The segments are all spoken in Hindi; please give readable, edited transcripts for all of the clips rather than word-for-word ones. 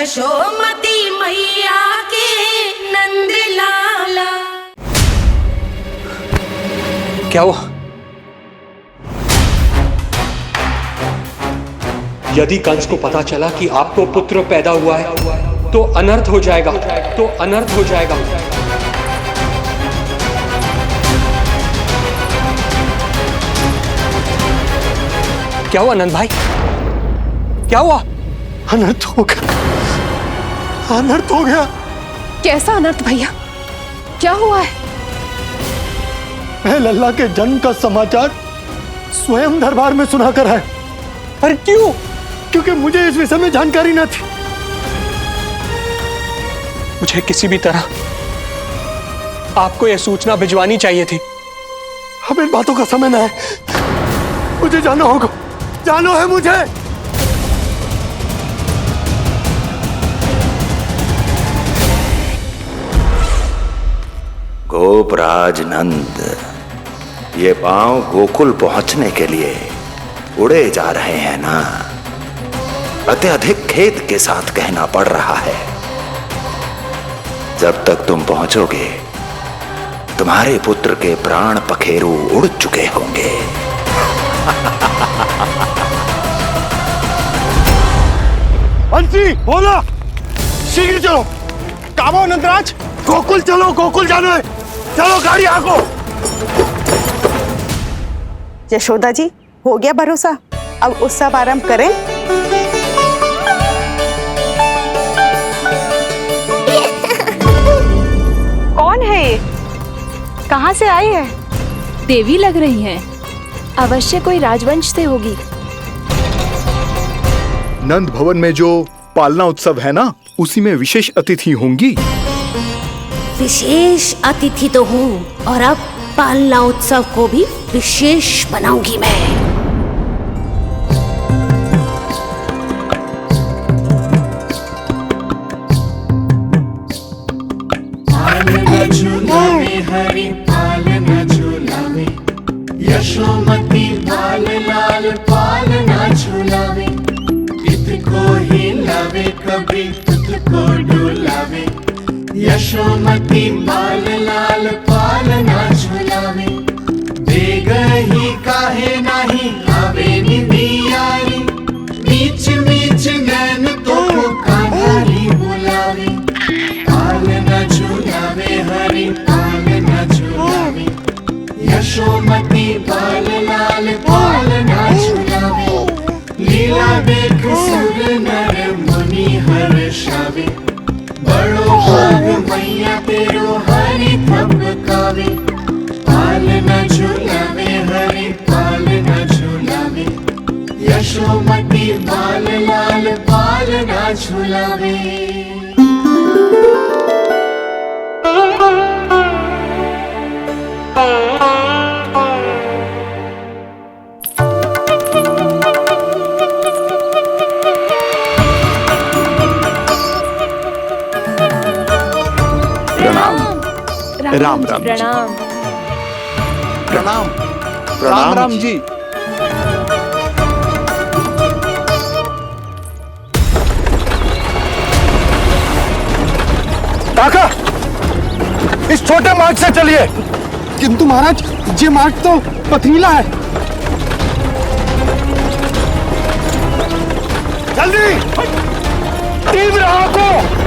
यशोमती मैया के नंद लाला। क्या हुआ? यदि कंस को पता चला कि आपको पुत्र पैदा हुआ है तो अनर्थ हो जाएगा, तो अनर्थ हो जाएगा। क्या हुआ नंद भाई? क्या हुआ? अनर्थ हो गया, अनर्थ हो गया। कैसा अनर्थ भैया? क्या हुआ है? मैं लल्ला के जन्म का समाचार स्वयं दरबार में सुनाकर आया। अरे क्यों? क्योंकि मुझे इस विषय में जानकारी न थी। मुझे किसी भी तरह आपको यह सूचना भिजवानी चाहिए थी। अब इन बातों का समय न है, मुझे जाना होगा, जानो है मुझे। गोपराज नंद, ये पांव गोकुल पहुंचने के लिए उड़े जा रहे हैं ना? अत्यधिक खेद के साथ कहना पड़ रहा है, जब तक तुम पहुंचोगे तुम्हारे पुत्र के प्राण पखेरु उड़ चुके होंगे। बंसी बोला, शीघ्र चलो। काबो नंदराज, गोकुल चलो, गोकुल जानो है। चलो गाड़ी आगो। यशोदा जी, हो गया भरोसा, अब उत्सव आरंभ करें। कौन है ये? कहाँ से आई है? देवी लग रही हैं। अवश्य कोई राजवंश से होगी। नंद भवन में जो पालना उत्सव है ना, उसी में विशेष अतिथि होंगी। विशेष अतिथि तो हूँ, और अब पालना उत्सव को भी विशेष बनाऊंगी मैं। पालना झूलावे हरि पालना झूलावे, यशोमती लाल लाल पालना झूलावे। इतको हिलावे कभी तुझको डुलावे, यशोमती लाल लाल पालना झूलावे। बेग ही काहे नाही आवे निदियारी, मीच मीच नैन तो कान्हारी बुलावे। पालना झूलावे हरि पालना झूलावे, यशोमती लाल लाल पालना झूलावे। लीला देख सुर नर मुनि हर्षावे, बड़ो भाग मैया तेरो हरि थपकावे। पालना झूलावे हरि पालना झूलावे, यशोमती लाल लाल पालना झूलावे। राम राम प्रणाम। प्रणाम। राम राम जी। काका, इस छोटे मार्ग से चलिए। किंतु महाराज, ये मार्ग तो पथरीला है। जल्दी तीव्र आंखों।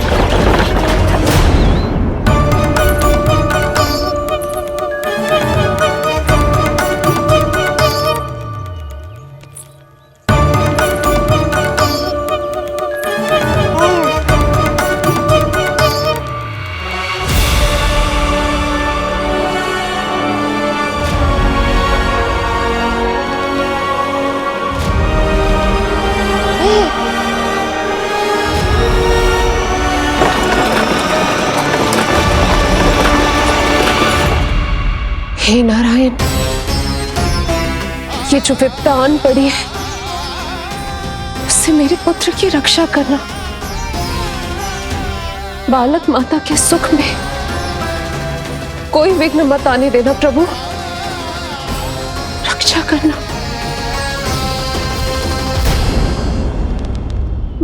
हे नारायण, ये जो विपदा आन पड़ी है, उससे मेरे पुत्र की रक्षा करना। बालक माता के सुख में कोई विघ्न मत आने देना प्रभु, रक्षा करना।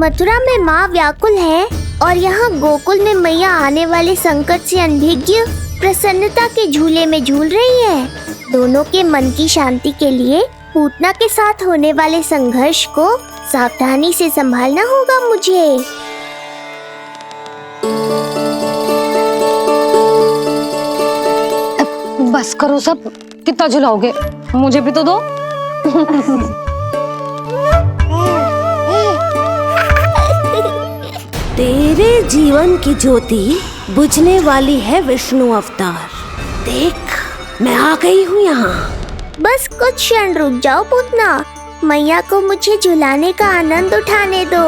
मथुरा में माँ व्याकुल है और यहाँ गोकुल में मैया आने वाले संकट से अनभिज्ञ प्रसन्नता के झूले में झूल रही है। दोनों के मन की शांति के लिए पूतना के साथ होने वाले संघर्ष को सावधानी से संभालना होगा मुझे। बस करो सब, कितना झुलाओगे, मुझे भी तो दो। तेरे जीवन की ज्योति बुझने वाली है विष्णु अवतार। देख, मैं आ गई हूँ यहाँ। बस कुछ क्षण रुक जाओ पूतना, मैया को मुझे झुलाने का आनंद उठाने दो।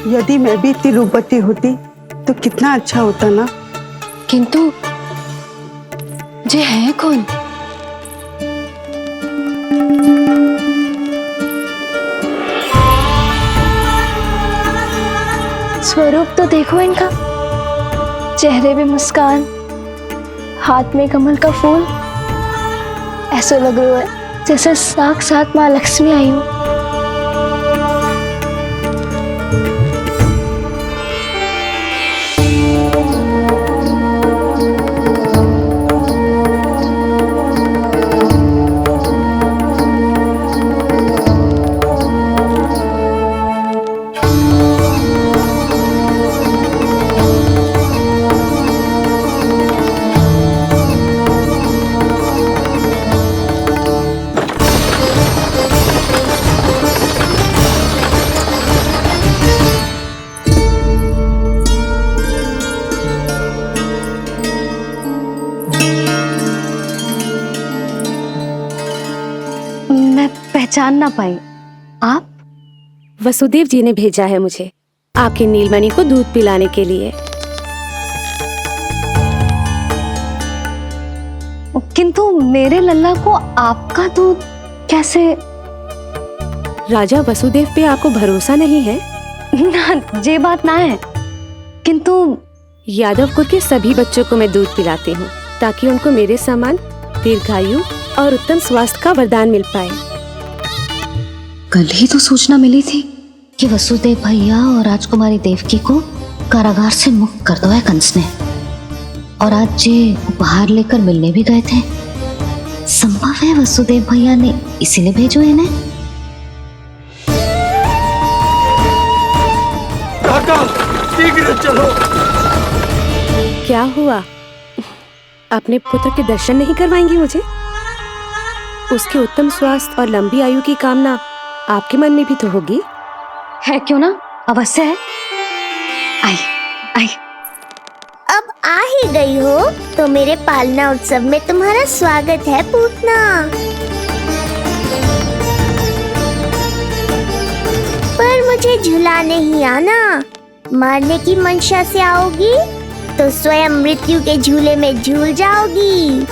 यदि मैं भी इतनी रूपवती होती तो कितना अच्छा होता ना। किंतु जे है कौन? स्वरूप तो देखो इनका, चेहरे पे मुस्कान, हाथ में कमल का फूल। ऐसा लग रहा है जैसे साक्षात माँ लक्ष्मी आई हो। पहचान ना पाई। आप? वसुदेव जी ने भेजा है मुझे आपकी नीलमणि को दूध पिलाने के लिए। किंतु मेरे लल्ला को आपका दूध कैसे? राजा वसुदेव पे आपको भरोसा नहीं है? ना, ये बात ना है। किंतु यादव कुल के सभी बच्चों को मैं दूध पिलाती हूँ ताकि उनको मेरे समान दीर्घायु और उत्तम स्वास्थ्य का वरदान मिल पाए। कल ही तो सूचना मिली थी कि वसुदेव भैया और राजकुमारी देवकी को कारागार से मुक्त कर दो है कंस ने, और आज ये उपहार लेकर मिलने भी गए थे। संभव है वसुदेव भैया ने इसीलिए भेजो इन्हें। काका, शीघ्र चलो। क्या हुआ? अपने पुत्र के दर्शन नहीं करवाएंगी मुझे? उसके उत्तम स्वास्थ्य और लंबी आयु की कामना आपके मन में भी तो होगी। है क्यों ना, अवश्य है। आई आई। अब आ ही गई हो तो मेरे पालना उत्सव में तुम्हारा स्वागत है पूतना। पर मुझे झुलाने ही आना, मारने की मंशा से आओगी तो स्वयं मृत्यु के झूले में झूल जाओगी।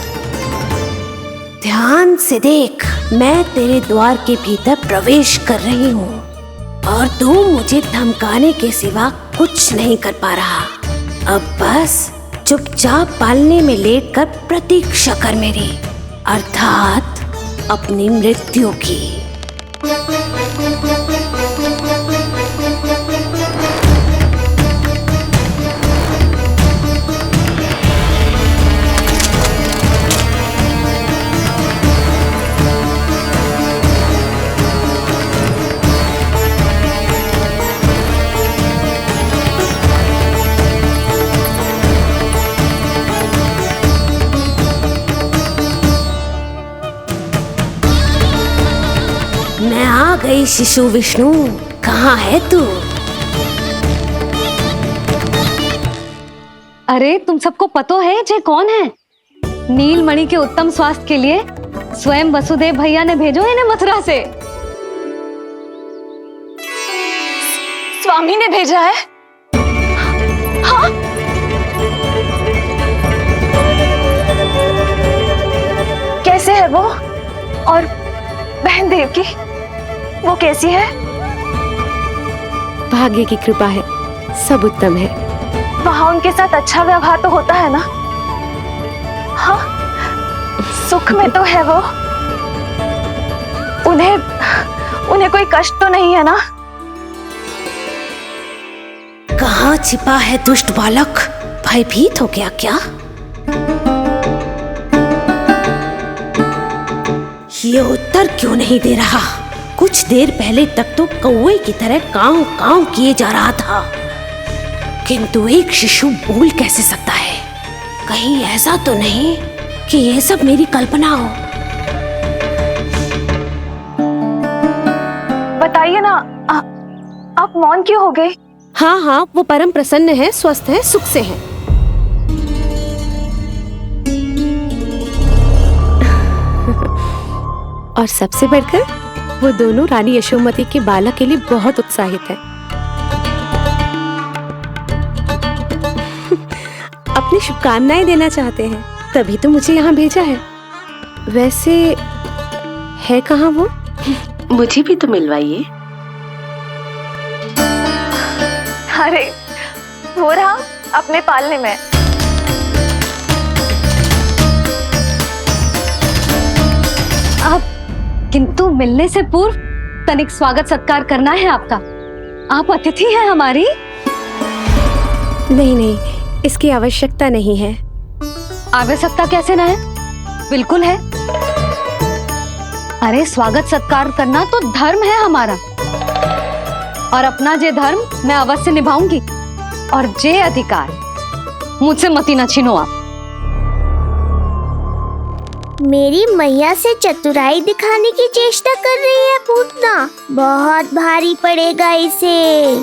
ध्यान से देख, मैं तेरे द्वार के भीतर प्रवेश कर रही हूँ और तू मुझे धमकाने के सिवा कुछ नहीं कर पा रहा। अब बस चुपचाप पालने में लेटकर प्रतीक्षा कर मेरी, अर्थात अपनी मृत्यु की। भाई शिशु विष्णु, कहाँ है तू? अरे तुम सबको पता है जे कौन है? नीलमणि के उत्तम स्वास्थ्य के लिए स्वयं वसुदेव भैया ने भेजो इन्हें मथुरा से। स्वामी ने भेजा है? हाँ? कैसे है वो? और बहन देवकी, वो कैसी है? भाग्य की कृपा है, सब उत्तम है। वहाँ उनके साथ अच्छा व्यवहार तो होता है ना? हाँ, सुख में तो है वो। उन्हें कोई कष्ट तो नहीं है ना? कहाँ छिपा है दुष्ट बालक? भयभीत हो गया क्या? ये उत्तर क्यों नहीं दे रहा? कुछ देर पहले तक तो कौवे की तरह कांव कांव किए जा रहा था, किंतु एक शिशु बोल कैसे सकता है? कहीं ऐसा तो नहीं कि ये सब मेरी कल्पना हो? बताइए ना, आप मौन क्यों हो गए? हाँ हाँ, वो परम प्रसन्न है, स्वस्थ है, सुख से है। और सबसे बढ़कर वो दोनों रानी यशोमती के बालक के लिए बहुत उत्साहित है। अपनी शुभकामनाएं देना चाहते हैं, तभी तो मुझे यहाँ भेजा है। वैसे है कहाँ वो? मुझे भी तो मिलवाइए। अरे वो रहा अपने पालने में। किंतु मिलने से पूर्व तनिक स्वागत सत्कार करना है आपका। आप अतिथि हैं हमारी। नहीं नहीं, इसकी आवश्यकता नहीं है। आवश्यकता कैसे ना है? बिल्कुल है। अरे स्वागत सत्कार करना तो धर्म है हमारा, और अपना जे धर्म मैं अवश्य निभाऊंगी, और जे अधिकार मुझसे मती न छीनो आप। मेरी मैया से चतुराई दिखाने की चेष्टा कर रही है पूतना। बहुत भारी पड़ेगा इसे।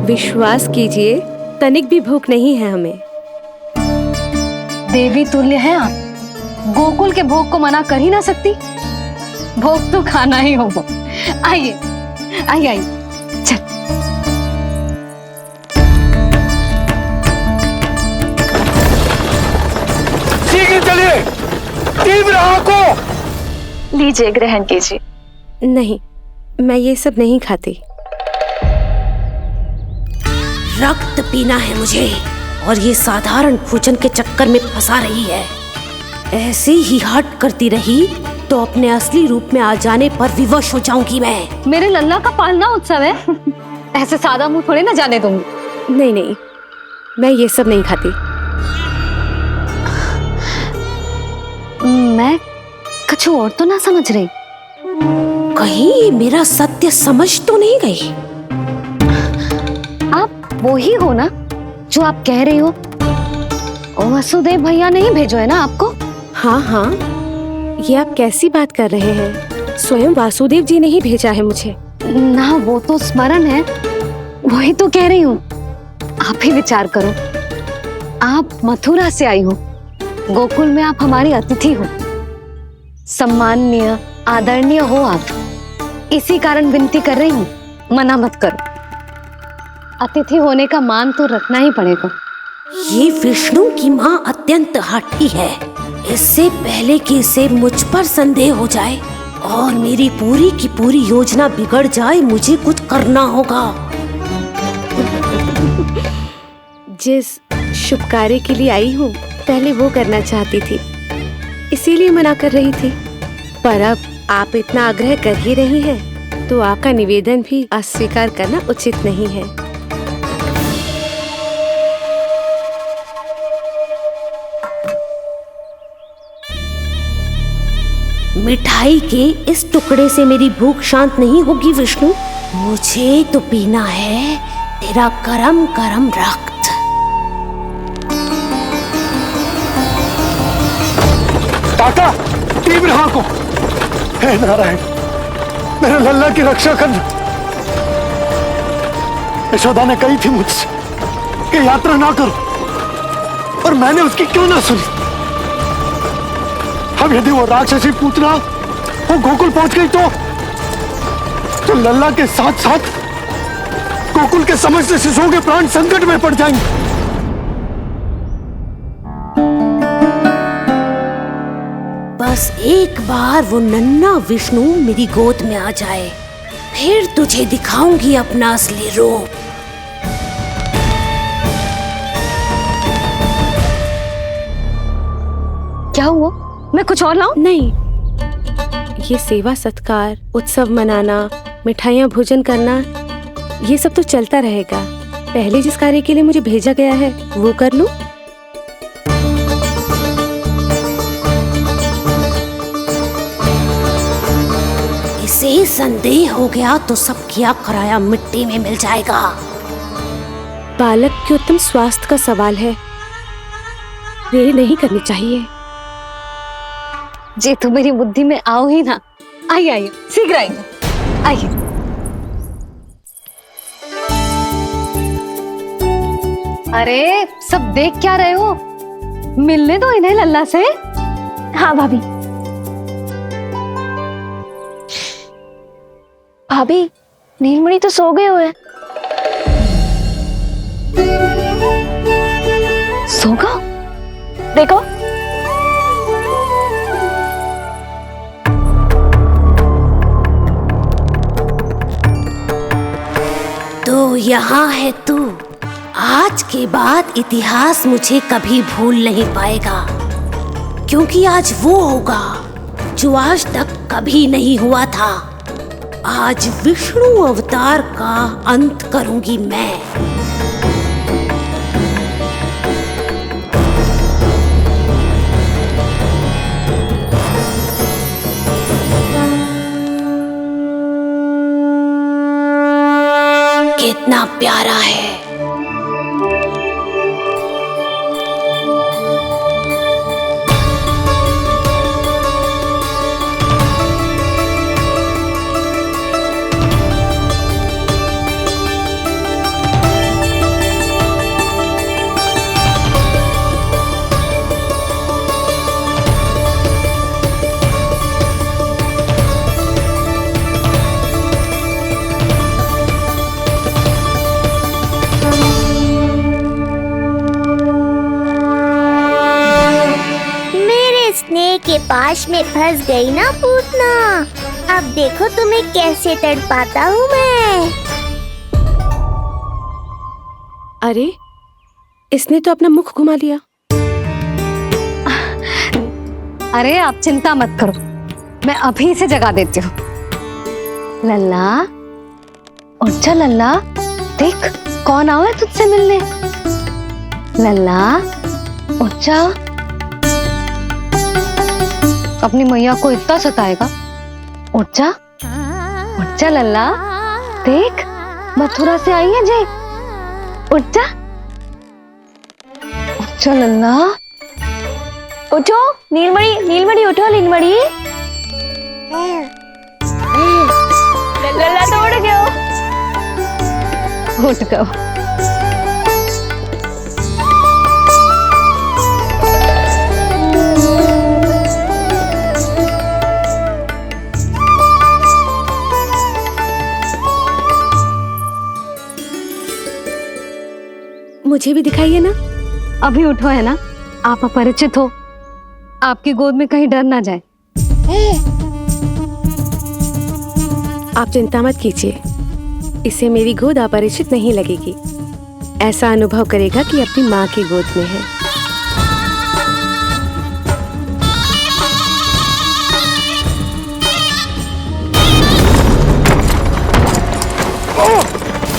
विश्वास कीजिए, तनिक भी भूख नहीं है हमें। देवी तुल्य हैं आप, गोकुल के भोग को मना कर ही ना सकती। भोग तो खाना ही होगा। आइए आइए आइए, चल। शीघ्र चलिए, तीव्र आंखों। लीजिए, ग्रहण कीजिए। नहीं, मैं ये सब नहीं खाती। रक्त पीना है मुझे, और ये साधारण भोजन के चक्कर में फंसा रही है। ऐसे ही हट करती रही तो अपने असली रूप में आ जाने पर विवश हो जाऊंगी मैं। मेरे लल्ला का पालना उत्सव है, ऐसे सादा मुंह थोड़े ना जाने दूंगी। नहीं नहीं, मैं ये सब नहीं खाती। मैं कुछ और तो ना समझ रही। कहीं ये मेरा सत्य समझ तो नहीं गई? आप वो ही हो ना जो आप कह रही हो? वसुदेव भैया ने ही भेजो है ना आपको? हाँ हाँ, ये आप कैसी बात कर रहे हैं? स्वयं वासुदेव जी ने ही भेजा है मुझे। ना वो तो स्मरण है, वही तो कह रही हूँ। आप ही विचार करो, आप मथुरा से आई हो, गोकुल में आप हमारी अतिथि हो, सम्माननीय आदरणीय हो आप। इसी कारण विनती कर रही हूँ, मना मत करो। अतिथि होने का मान तो रखना ही पड़ेगा। ये विष्णु की माँ अत्यंत हठी है। इससे पहले कि इसे मुझ पर संदेह हो जाए और मेरी पूरी की पूरी योजना बिगड़ जाए, मुझे कुछ करना होगा। जिस शुभ कार्य के लिए आई हूँ, पहले वो करना चाहती थी, इसीलिए मना कर रही थी। पर अब आप इतना आग्रह कर ही रही हैं, तो आपका निवेदन भी अस्वीकार करना उचित नहीं है। मिठाई के इस टुकड़े से मेरी भूख शांत नहीं होगी विष्णु। मुझे तो पीना है तेरा करम करम रक्त। काका, तीव्र आंखों। हे नारायण, मेरे लल्ला की रक्षा करना। यशोदा ने कही थी मुझसे कि यात्रा ना करो, और मैंने उसकी क्यों ना सुनी। अब यदि वो राक्षसी पूतना वो गोकुल पहुंच गई तो लल्ला के साथ साथ गोकुल के समस्त शिशुओं के प्राण संकट में पड़ जाएंगे। बस एक बार वो नन्हा विष्णु मेरी गोद में आ जाए, फिर तुझे दिखाऊंगी अपना असली रूप। क्या हुआ? मैं कुछ और लाऊं? नहीं, ये सेवा सत्कार, उत्सव मनाना, मिठाइयाँ भोजन करना, ये सब तो चलता रहेगा। पहले जिस कार्य के लिए मुझे भेजा गया है वो कर लूं। इसे संदेह हो गया तो सब किया कराया मिट्टी में मिल जाएगा। बालक के उत्तम स्वास्थ्य का सवाल है, देरी नहीं करनी चाहिए। जे तो मेरी बुद्धि में आओ ही ना। आइए आइए, शीघ्र आइए, आइए। अरे सब देख क्या रहे हो? मिलने दो इन्हें लल्ला से। हाँ भाभी। भाभी, नीलमणि तो सो गए हुए। सो गया? देखो। तो यहाँ है तू। आज के बाद इतिहास मुझे कभी भूल नहीं पाएगा, क्योंकि आज वो होगा जो आज तक कभी नहीं हुआ था। आज विष्णु अवतार का अंत करूंगी मैं। कितना प्यारा है। के पास में फंस गई ना पूतना। अब देखो तुम्हें कैसे तड़पाता हूँ मैं। अरे, इसने तो अपना मुख घुमा लिया। अरे आप चिंता मत करो, मैं अभी इसे जगा देती हूँ। लल्ला, उठ जा लल्ला, देख कौन आया है तुझसे मिलने। लल्ला, उठ जा। अपनी मैया को इतना सताएगा? उठ जा लल्ला, देख मथुरा से आई है जय। उठ जा लल्ला। उठो नीलमणि, नीलमणि उठो नीलमणि। लल्ला तो उठ गयो। उठ गयो। मुझे भी दिखाइए ना। अभी उठो है ना, आप अपरिचित हो, आपकी गोद में कहीं डर ना जाए। आप चिंता मत कीजिए, इसे मेरी गोद अपरिचित नहीं लगेगी। ऐसा अनुभव करेगा कि अपनी माँ की गोद में है।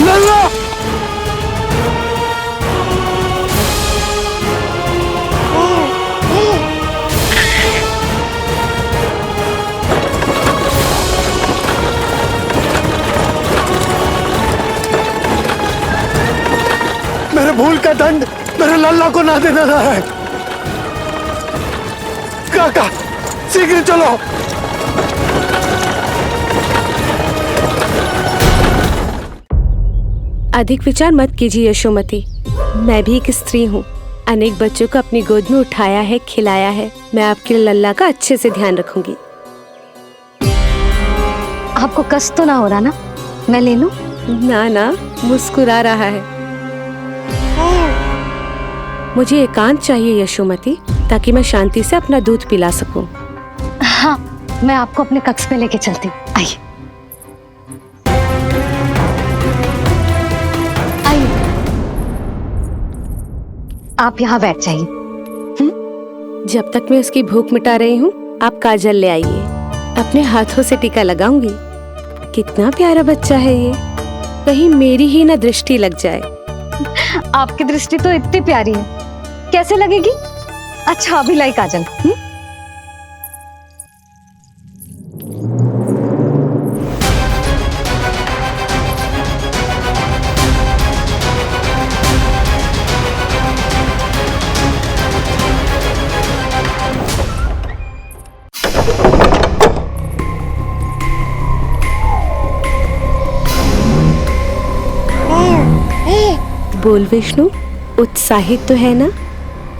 लल्ला! मेरे भूल का दंड मेरे लल्ला को ना देना रहा है। काका, शीघ्र चलो। अधिक विचार मत कीजिए यशोमती। मैं भी एक स्त्री हूँ, अनेक बच्चों को अपनी गोद में उठाया है, खिलाया है। मैं आपके लल्ला का अच्छे से ध्यान रखूंगी। आपको कष्ट तो ना हो रहा ना? मैं ले लूं? ना ना, मुस्कुरा रहा है। मुझे एकांत चाहिए यशोमती, ताकि मैं शांति से अपना दूध पिला सकूं। हाँ, मैं आपको अपने कक्ष में लेके चलती हूँ। आइए आइए, आप यहाँ बैठ जाइए। जब तक मैं उसकी भूख मिटा रही हूँ, आप काजल ले आइए। अपने हाथों से टीका लगाऊंगी। कितना प्यारा बच्चा है ये, कहीं मेरी ही ना दृष्टि लग जाए। आपकी दृष्टि तो इतनी प्यारी है, कैसे लगेगी? अच्छा अभी लाई काजल। बोल विष्णु, उत्साहित तो है ना?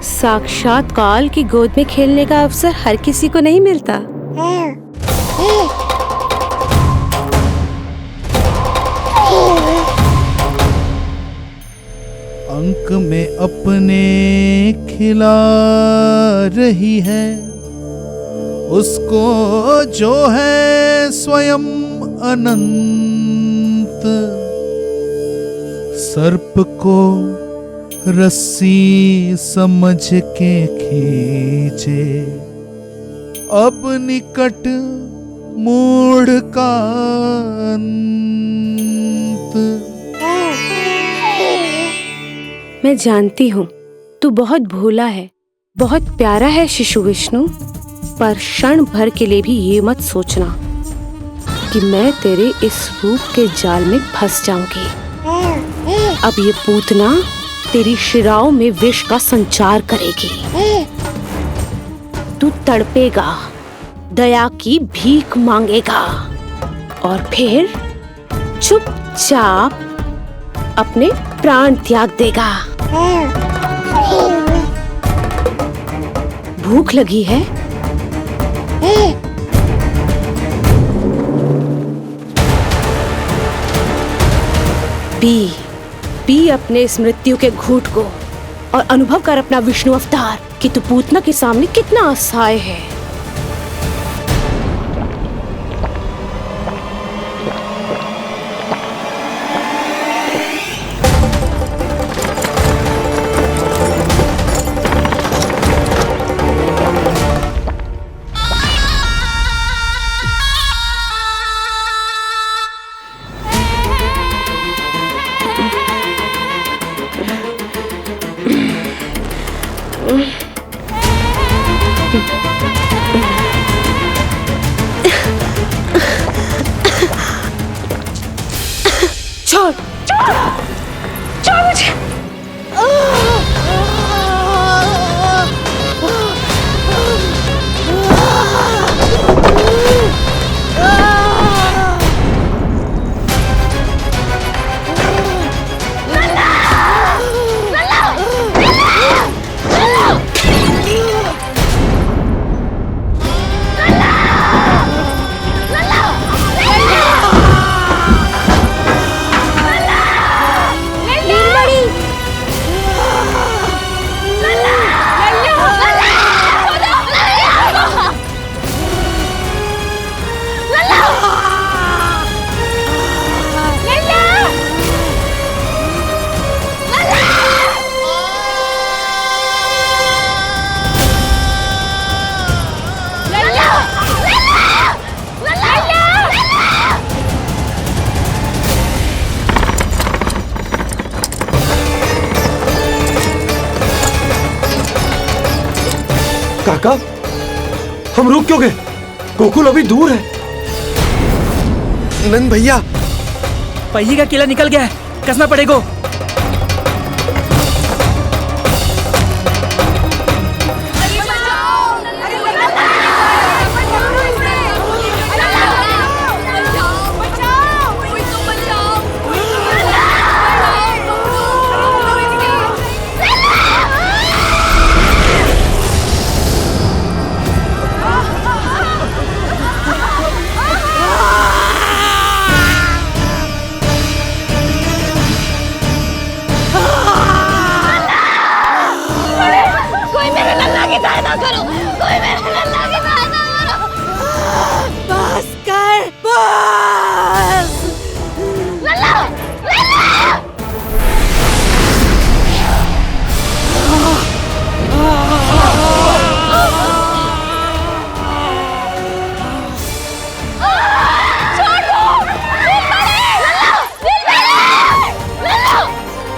साक्षात काल की गोद में खेलने का अवसर हर किसी को नहीं मिलता। अंक में अपने खिला रही है, उसको जो है स्वयं अनंत। सर्प को रस्सी समझ के खींचे, अब निकट मूढ़ का अंत। मैं जानती हूँ तू बहुत भोला है, बहुत प्यारा है शिशु विष्णु, पर क्षण भर के लिए भी ये मत सोचना कि मैं तेरे इस रूप के जाल में फंस जाऊंगी। अब ये पूतना तेरी शिराओं में विष का संचार करेगी। तू तड़पेगा, दया की भीख मांगेगा और फिर चुपचाप अपने प्राण त्याग देगा। भूख लगी है? पी अपने इस मृत्यु के घूंट को और अनुभव कर अपना विष्णु अवतार कि तू पूतना के सामने कितना असहाय है। छोड़ मुझे। काका, हम रुक क्यों गए? गोकुल अभी दूर है। नंद भैया, पहिए का किला निकल गया है, कसना पड़ेगा।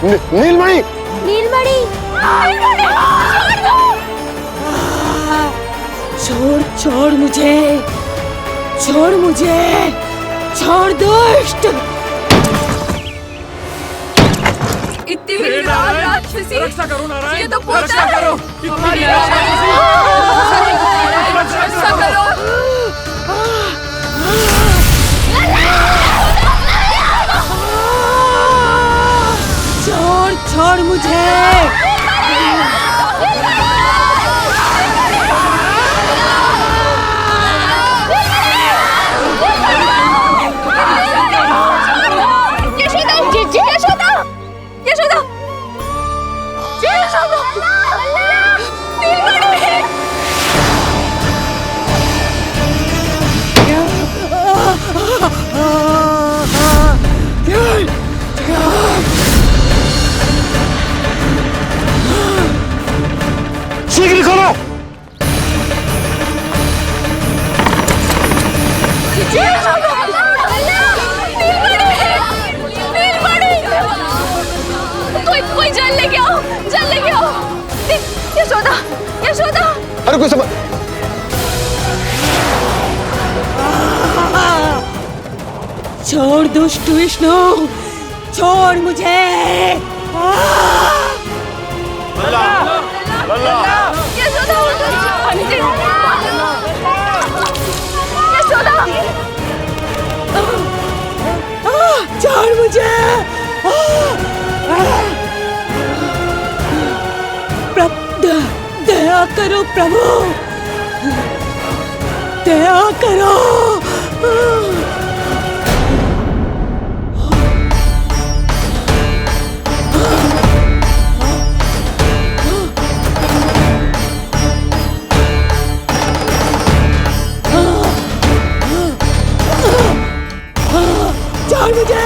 नीलमणि नीलमणि छोड़ छोड़ मुझे, छोड़ मुझे, छोड़ दुष्ट। इतनी बड़ी राक्षसी, रक्षा करो नारायण, ये तो रक्षा करो, रक्षा करो। छोड़ छोड़ मुझे। शीघ्र करो। कोई जल लेके आओ, जल लेके आओ। यशोदा, यशोदा। अरे कोई समझ। छोड़ दुष्ट विष्णु, छोड़ मुझे। छोड़ मुझे। दया करो प्रभु, दया करो। छोड़ मुझे।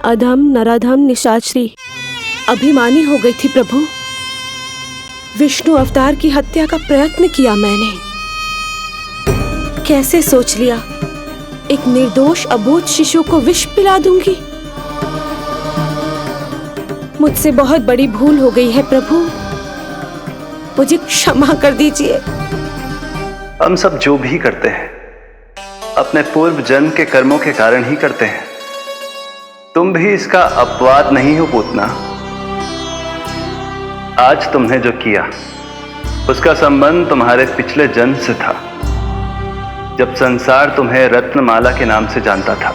अधम नराधम निशाचरी अभिमानी हो गई थी प्रभु। विष्णु अवतार की हत्या का प्रयत्न किया मैंने। कैसे सोच लिया एक निर्दोष अबोध शिशु को विष पिला दूंगी। मुझसे बहुत बड़ी भूल हो गई है प्रभु, मुझे क्षमा कर दीजिए। हम सब जो भी करते हैं अपने पूर्व जन्म के कर्मों के कारण ही करते हैं। तुम भी इसका अपवाद नहीं हो पूतना। आज तुमने जो किया उसका संबंध तुम्हारे पिछले जन्म से था, जब संसार तुम्हें रत्नमाला के नाम से जानता था।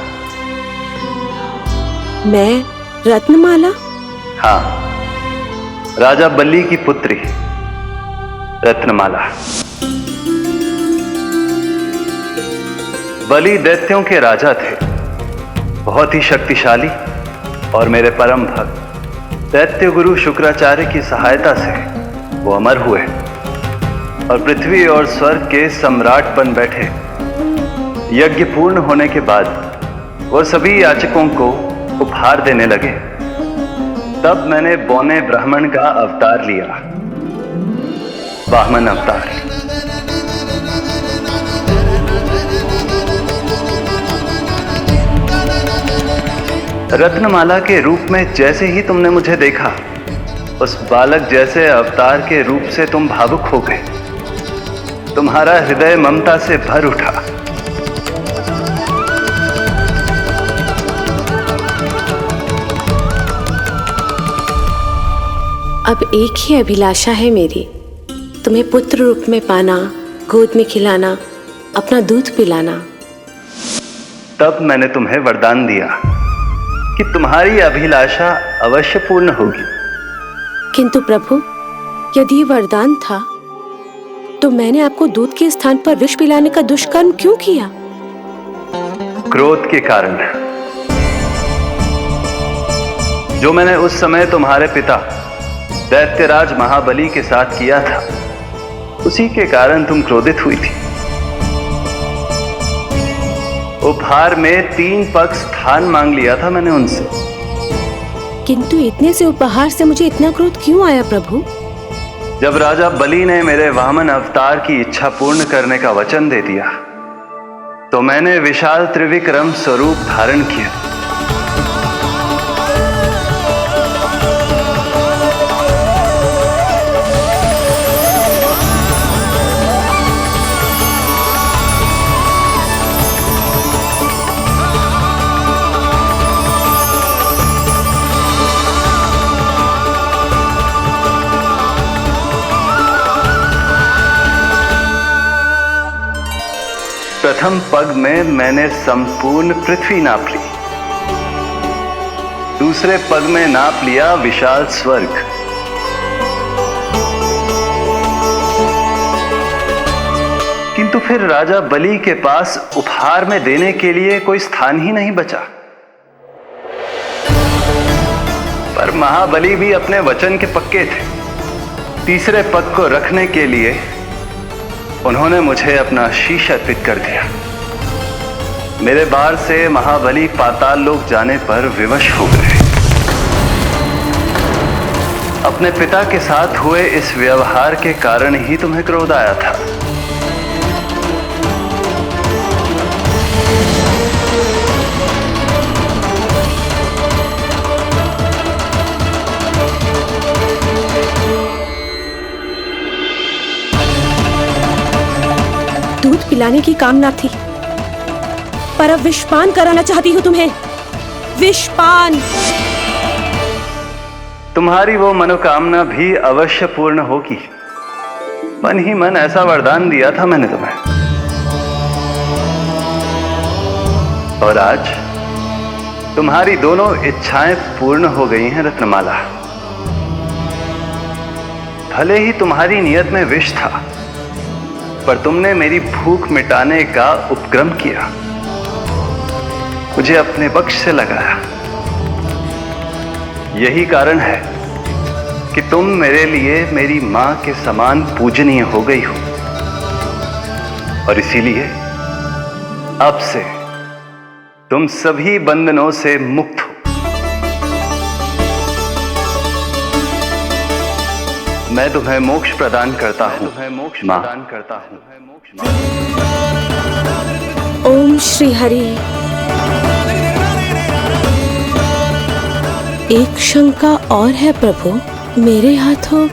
मैं रत्नमाला? हाँ, राजा बलि की पुत्री रत्नमाला। बलि दैत्यों के राजा थे, बहुत ही शक्तिशाली, और मेरे परम भक्त दैत्य गुरु शुक्राचार्य की सहायता से वो अमर हुए और पृथ्वी और स्वर्ग के सम्राट बन बैठे। यज्ञ पूर्ण होने के बाद वो सभी याचकों को उपहार देने लगे। तब मैंने बौने ब्राह्मण का अवतार लिया वामन अवतार। रत्नमाला के रूप में जैसे ही तुमने मुझे देखा, उस बालक जैसे अवतार के रूप से तुम भावुक हो गए। तुम्हारा हृदय ममता से भर उठा। अब एक ही अभिलाषा है मेरी, तुम्हें पुत्र रूप में पाना, गोद में खिलाना, अपना दूध पिलाना। तब मैंने तुम्हें वरदान दिया कि तुम्हारी अभिलाषा अवश्य पूर्ण होगी। किंतु प्रभु, यदि ये वरदान था तो मैंने आपको दूध के स्थान पर विष पिलाने का दुष्कर्म क्यों किया? क्रोध के कारण, जो मैंने उस समय तुम्हारे पिता दैत्यराज महाबली के साथ किया था, उसी के कारण तुम क्रोधित हुई थी। उपहार में 3 पग स्थान मांग लिया था मैंने उनसे। किंतु इतने से उपहार से मुझे इतना क्रोध क्यों आया प्रभु? जब राजा बलि ने मेरे वामन अवतार की इच्छा पूर्ण करने का वचन दे दिया, तो मैंने विशाल त्रिविक्रम स्वरूप धारण किया। प्रथम पग में मैंने संपूर्ण पृथ्वी नाप ली, दूसरे पग में नाप लिया विशाल स्वर्ग, किंतु फिर राजा बलि के पास उपहार में देने के लिए कोई स्थान ही नहीं बचा। पर महाबली भी अपने वचन के पक्के थे। तीसरे पग को रखने के लिए उन्होंने मुझे अपना शीश अर्पित कर दिया। मेरे बार से महाबली पाताल लोक जाने पर विवश हो गए। अपने पिता के साथ हुए इस व्यवहार के कारण ही तुम्हें क्रोध आया था। दूध पिलाने की कामना थी, पर अब विषपान कराना चाहती हूँ तुम्हें। विषपान। तुम्हारी वो मनोकामना भी अवश्य पूर्ण होगी। मन ही मन ऐसा वरदान दिया था मैंने तुम्हें। और आज तुम्हारी दोनों इच्छाएं पूर्ण हो गई हैं रत्नमाला। भले ही तुम्हारी नियत में विष था, पर तुमने मेरी भूख मिटाने का उपक्रम किया, मुझे अपने पक्ष से लगाया। यही कारण है कि तुम मेरे लिए मेरी मां के समान पूजनीय हो गई हो। और इसीलिए अब से तुम सभी बंधनों से मुक्त हो। मैं तुम्हें मोक्ष प्रदान करता हूं, मां। ओम श्री हरि। एक शंका और है प्रभु, मेरे हाथों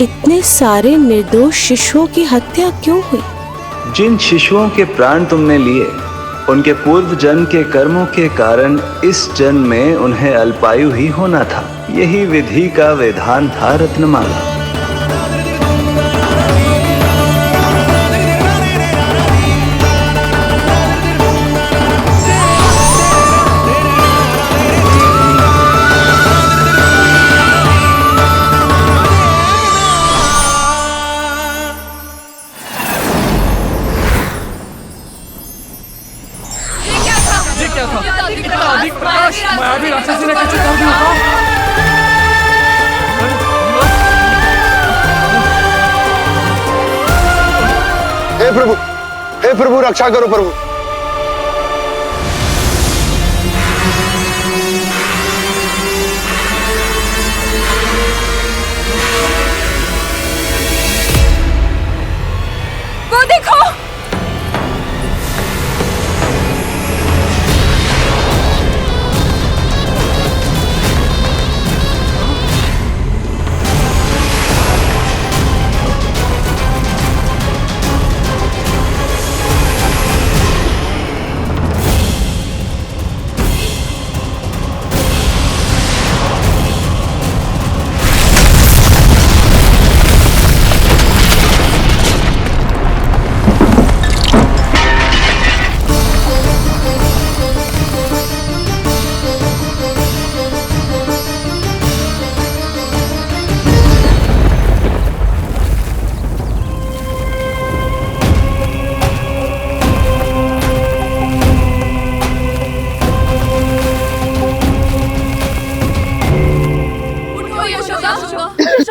इतने सारे निर्दोष शिशुओं की हत्या क्यों हुई? जिन शिशुओं के प्राण तुमने लिए, उनके पूर्व जन्म के कर्मों के कारण इस जन्म में उन्हें अल्पायु ही होना था। यही विधि का विधान था रत्नमाला। हे प्रभु रक्षा करो प्रभु।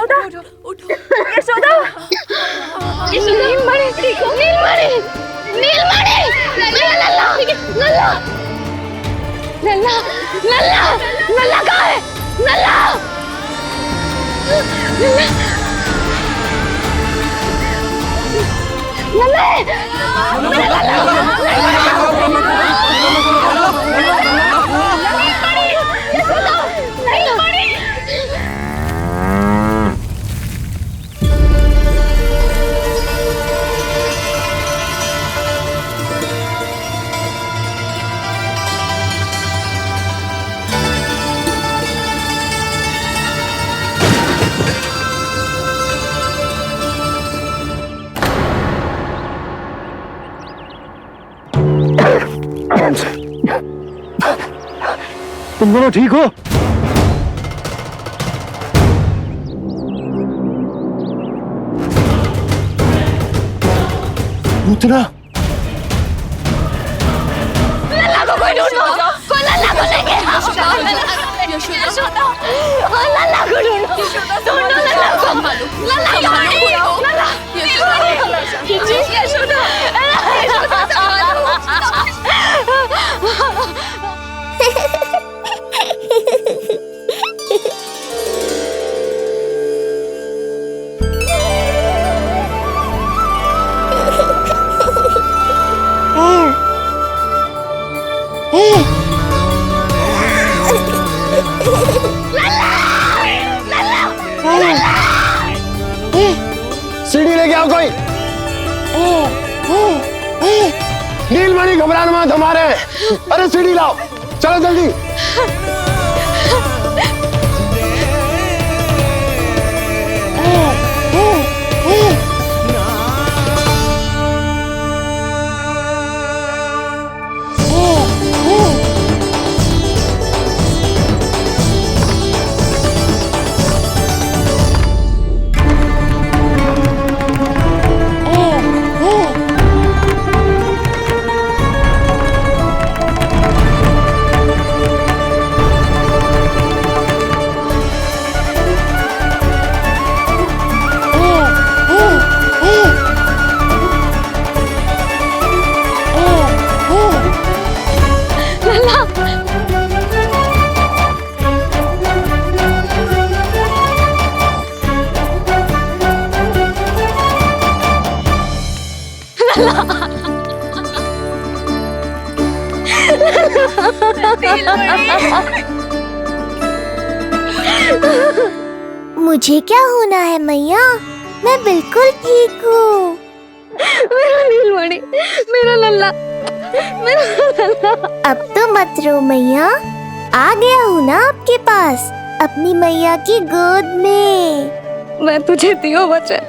यशोदा यशोदा यशोदा नीलमणि नीलमणि नीलमणि लल्ला लल्ला लल्ला लल्ला लल्ला कहाँ है लल्ला तुम दोनों ठीक हो? पूतना लल्ला को कोई ढूंढो कोई लल्ला को लेके आओ यशोदा लल्ला को ढूंढो ढूंढो लल्ला को लल्ला यशोदा सीढ़ी लेके आओ कोई। नीलमणि घबराना मत, हमारे। अरे सीढ़ी लाओ, चलो जल्दी। मुझे क्या होना है मैया, मैं बिल्कुल ठीक हूँ। मेरा नीलमणि, मेरा लल्ला, मेरा लल्ला। अब तो मत रो मैया, आ गया हूँ ना आपके पास, अपनी मैया की गोद में। मैं तुझे दियो वचन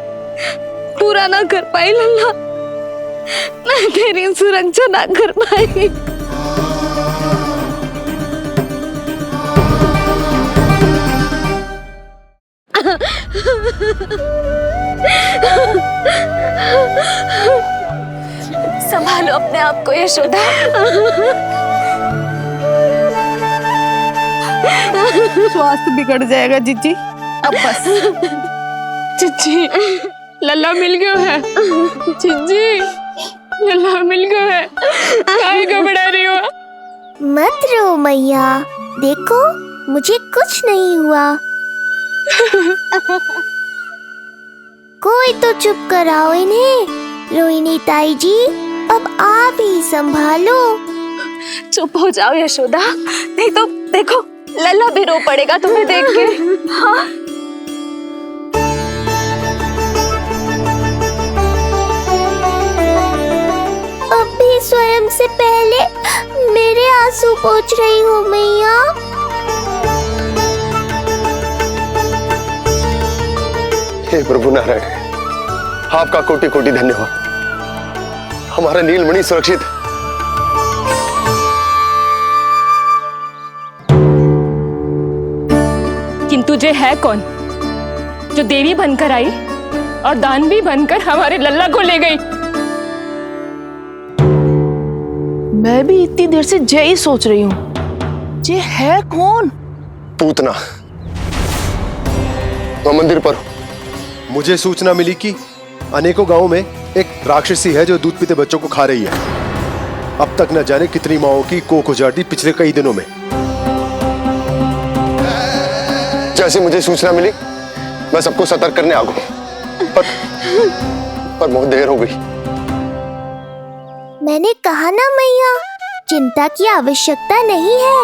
पूरा ना कर पाई लल्ला, मैं तेरी सुरक्षा ना कर पाई। संभालो अपने आप को यशोदा। स्वास्थ्य बिगड़ जाएगा जीजी, अब बस। चिच्ची, लल्ला मिल गया है। चिच्ची, लल्ला मिल गया है। काहे घबरा रही हो? मत रो मैया, देखो मुझे कुछ नहीं हुआ। कोई तो चुप कराओ इन्हें। रोहिणी ताई जी, अब आप ही संभालो। चुप हो जाओ यशोदा, नहीं तो देखो लल्ला भी रो पड़ेगा तुम्हें देख के। हाँ? अब भी स्वयं से पहले मेरे आंसू पोंछ रही हो मैया। हे प्रभु नारायण, आपका कोटि कोटि धन्यवाद। हमारा नीलमणि सुरक्षित है। किंतु जे है कौन जो देवी बनकर आई और दानवी बनकर हमारे लल्ला को ले गई? मैं भी इतनी देर से जय ही सोच रही हूँ, जे है कौन? पूतना, तो मंदिर पर मुझे सूचना मिली कि अनेकों गांवों में एक राक्षसी है जो दूध पीते बच्चों को खा रही है। अब तक न जाने कितनी माओं की कोख उजाड़ दी पिछले कई दिनों में। जैसे मुझे सूचना मिली मैं सबको सतर्क करने आ गया, पर बहुत देर हो गई। मैंने कहा ना मैया, चिंता की आवश्यकता नहीं है।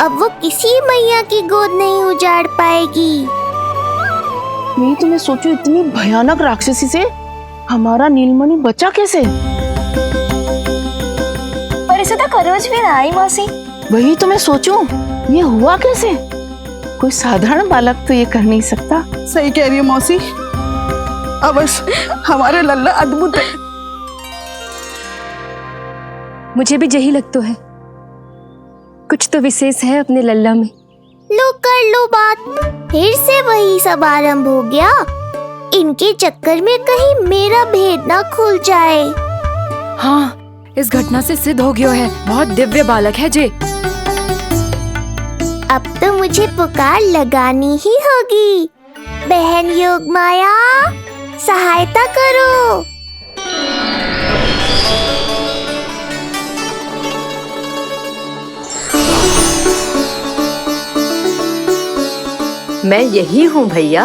अब वो किसी मैया की गोद नहीं उजाड़ पाएगी। मैं तो मैं सोचू इतनी भयानक राक्षसी से हमारा नीलमणि बचा कैसे? पर इसे तो करोज भी ना आई मौसी। वही तो मैं सोचूं, ये हुआ कैसे? कोई साधारण बालक तो ये कर नहीं सकता। सही कह रही है मौसी, अवश्य हमारे लल्ला अद्भुत है। मुझे भी यही लगता है, कुछ तो विशेष है अपने लल्ला में। लो कर लो बात, फिर से वही सब आरंभ हो गया। इनके चक्कर में कहीं मेरा भेद ना खुल जाए। हाँ, इस घटना से सिद्ध हो गया है, बहुत दिव्य बालक है जे। अब तो मुझे पुकार लगानी ही होगी। बहन योगमाया, सहायता करो। मैं यही हूँ भैया।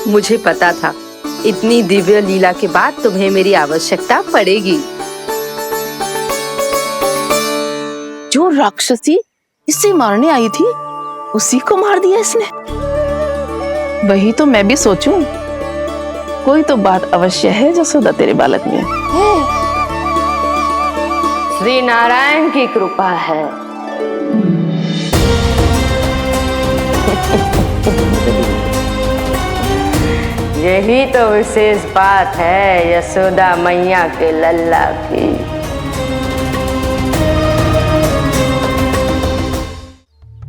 मुझे पता था इतनी दिव्य लीला के बाद तुम्हें मेरी आवश्यकता पड़ेगी। जो राक्षसी इसे मारने आई थी उसी को मार दिया इसने। वही तो मैं भी सोचूं, कोई तो बात अवश्य है जसोदा तेरे बालक में। श्री नारायण की कृपा है। यही तो विशेष बात है यशोदा मैया के लल्ला की।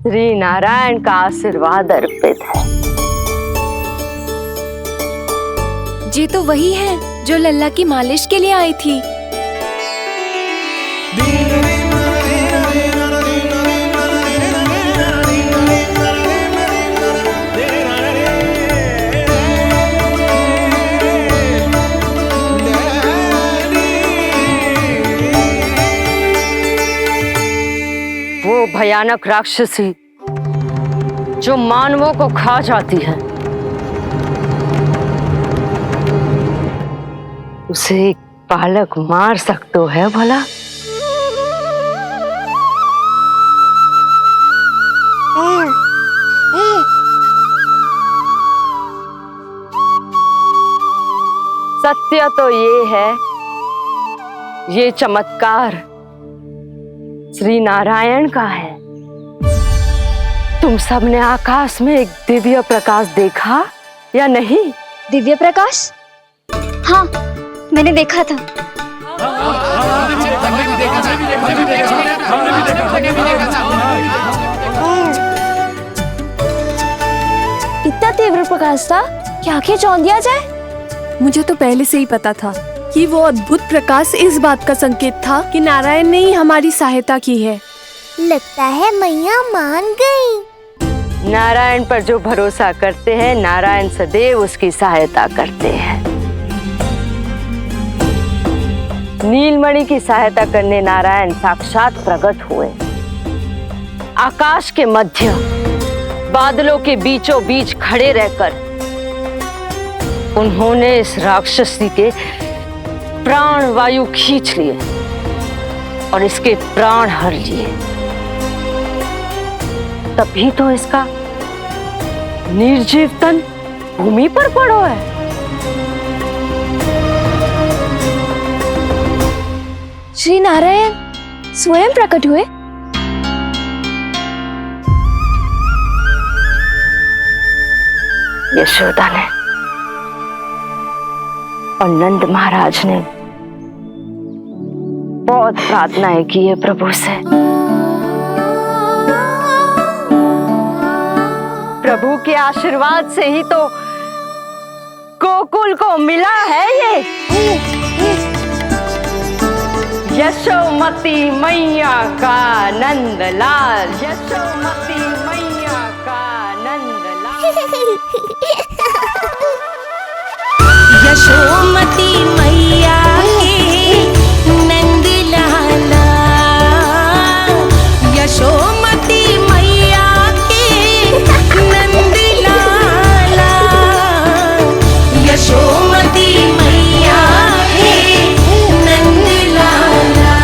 श्री नारायण का आशीर्वाद अर्पित है। जी तो वही है जो लल्ला की मालिश के लिए आई थी। वो भयानक राक्षसी जो मानवों को खा जाती है, उसे एक बालक मार सकते है भला? सत्य तो ये है, ये चमत्कार श्री नारायण का है। तुम सबने आकाश में एक दिव्य प्रकाश देखा या नहीं? दिव्य प्रकाश? हाँ, मैंने देखा था। इतना तीव्र प्रकाश था कि आंखें चौंधिया जाए। मुझे तो पहले से ही पता था कि वो अद्भुत प्रकाश इस बात का संकेत था कि नारायण ने ही हमारी सहायता की है। लगता है मैया मान गई। नारायण पर जो भरोसा करते हैं, नारायण सदैव उसकी सहायता करते हैं। नीलमणि की सहायता करने नारायण साक्षात प्रकट हुए। आकाश के मध्य बादलों के बीचों बीच खड़े रहकर उन्होंने इस राक्षसी के प्राण वायु खींच लिए और इसके प्राण हर लिए। तभी तो इसका निर्जीव तन भूमि पर पड़ो है। श्री नारायण स्वयं प्रकट हुए। यशोदा ने और नंद महाराज ने बहुत प्रार्थनाएं की है प्रभु से। प्रभु के आशीर्वाद से ही तो गोकुल को मिला है ये। यशोमती मैया का नंदलाल, यशोमती मैया का नंदलाल। यशोमती मैया के नंद लाला, यशोमती मैया के नंद लाला, यशोमती मैया के नंद लाला,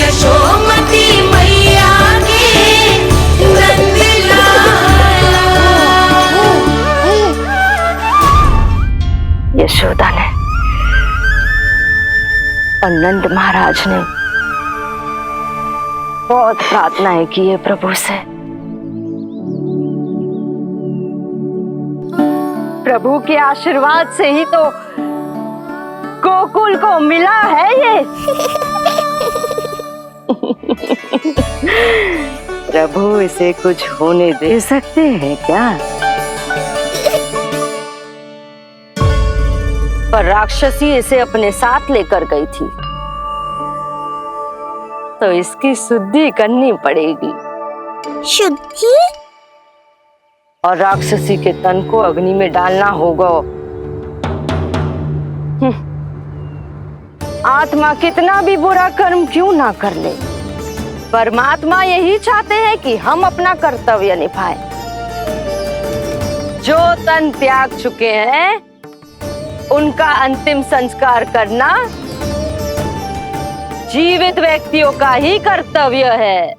यशोमती मैया के नंद लाला। यशोदा ने और नंद महाराज ने बहुत प्रार्थनाएं की है प्रभु से। प्रभु के आशीर्वाद से ही तो गोकुल को मिला है ये। प्रभु इसे कुछ होने दे सकते हैं क्या? पर राक्षसी इसे अपने साथ लेकर गई थी, तो इसकी शुद्धि करनी पड़ेगी। शुद्धि? और राक्षसी के तन को अग्नि में डालना होगा। आत्मा कितना भी बुरा कर्म क्यों ना कर ले, परमात्मा यही चाहते हैं कि हम अपना कर्तव्य निभाएं। जो तन त्याग चुके हैं उनका अंतिम संस्कार करना जीवित व्यक्तियों का ही कर्तव्य है।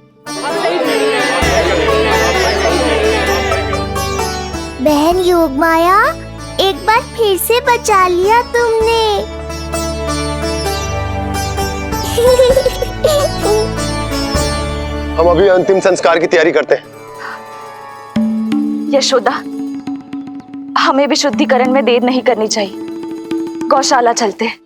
बहन योगमाया, एक बार फिर से बचा लिया तुमने। हम अभी अंतिम संस्कार की तैयारी करते हैं। यशोदा, हमें भी शुद्धिकरण में देर नहीं करनी चाहिए। गौशाला चलते हैं।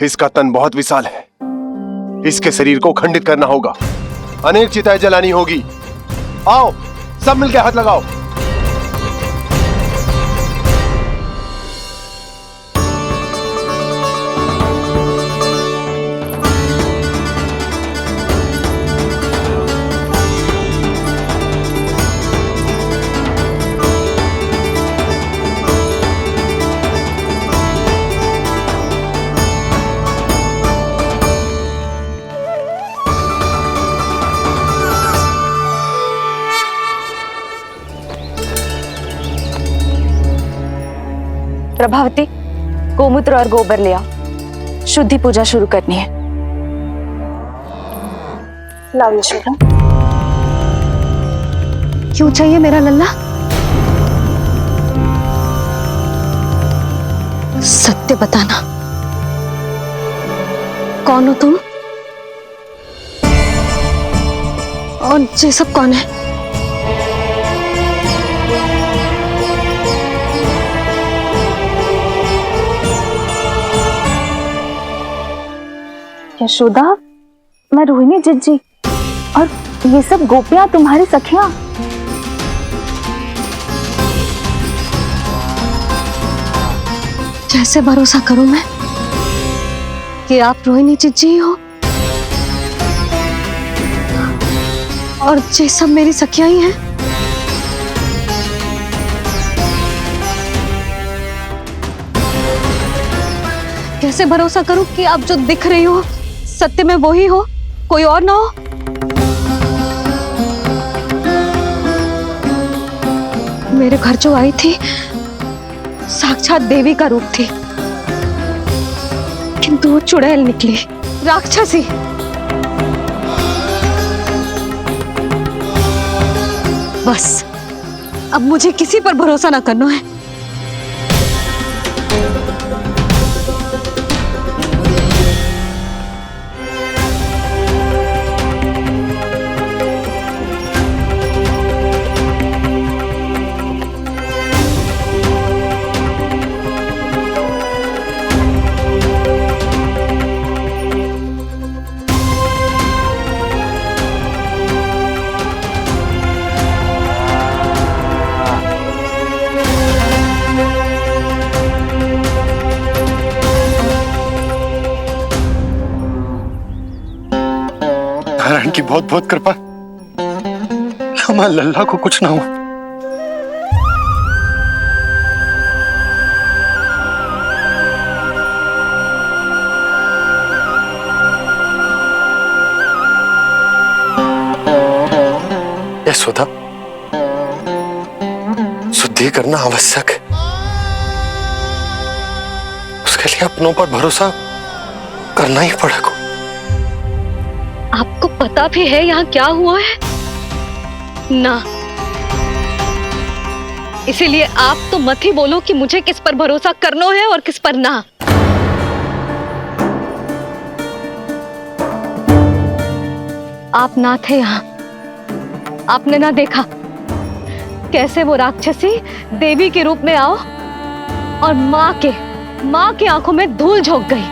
इसका तन बहुत विशाल है, इसके शरीर को खंडित करना होगा, अनेक चिताएं जलानी होगी। आओ सब मिलकर हाथ लगाओ। प्रभावती, गोमूत्र और गोबर ले आओ, शुद्धि पूजा शुरू करनी है। लाओ यशोदा। क्यों चाहिए मेरा लल्ला? सत्य बताना, कौन हो तुम और ये सब कौन है? यशोदा, मैं रोहिणी जिज्जी और ये सब गोपियां तुम्हारी सखियां। कैसे भरोसा करूं मैं कि आप रोहिणी जिज्जी ही हो और ये सब मेरी सखियां ही हैं? कैसे भरोसा करूं कि आप जो दिख रही हो सत्य में वो ही हो, कोई और ना हो? मेरे घर जो आई थी साक्षात देवी का रूप थी, किंतु वो चुड़ैल निकली, राक्षसी। बस अब मुझे किसी पर भरोसा ना करना है। बहुत बहुत कृपा कि हमारे लल्ला को कुछ ना हो। यशोदा, शुद्धि करना आवश्यक है, उसके लिए अपनों पर भरोसा करना ही पड़ेगा। आपको पता भी है यहाँ क्या हुआ है ना? इसीलिए आप तो मत ही बोलो कि मुझे किस पर भरोसा करना है और किस पर ना। आप ना थे यहाँ, आपने ना देखा कैसे वो राक्षसी देवी के रूप में आओ और माँ के आंखों में धूल झोंक गई।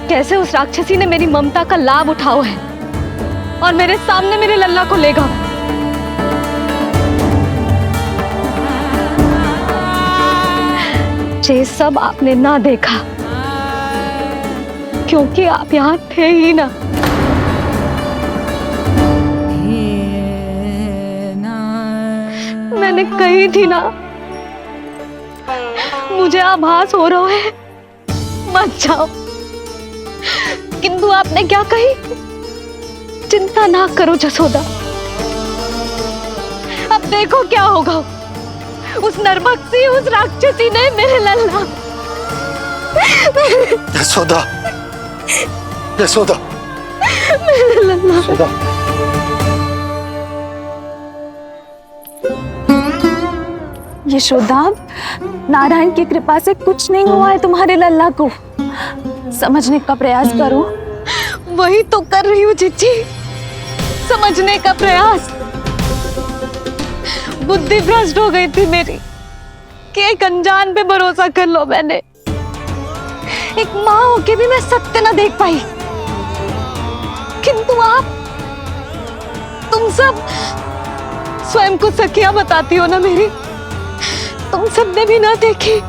कैसे उस राक्षसी ने मेरी ममता का लाभ उठाओ है और मेरे सामने मेरे लल्ला को ले गया। ये सब आपने ना देखा क्योंकि आप यहाँ थे ही ना। मैंने कही थी ना, मुझे आभास हो रहा है, मत जाओ। किंतु आपने क्या कही? चिंता ना करो जसोदा, अब देखो क्या होगा। उस नरभक्षी, उस राक्षसी ने मेरे लल्ला। यशोदा, यशोदा, मेरे लल्ला। यशोदा। यशोदा, नारायण की कृपा से कुछ नहीं हुआ है तुम्हारे लल्ला को। समझने का प्रयास करो। वही तो कर रही हूँ चिच्ची, समझने का प्रयास। बुद्धि भ्रष्ट हो गई थी मेरी कि एक अनजान पे भरोसा कर लो मैंने। एक माँ होके भी मैं सत्य न देख पाई। किंतु आप, तुम सब स्वयं को सखिया बताती हो ना मेरी, तुम सबने भी ना देखी,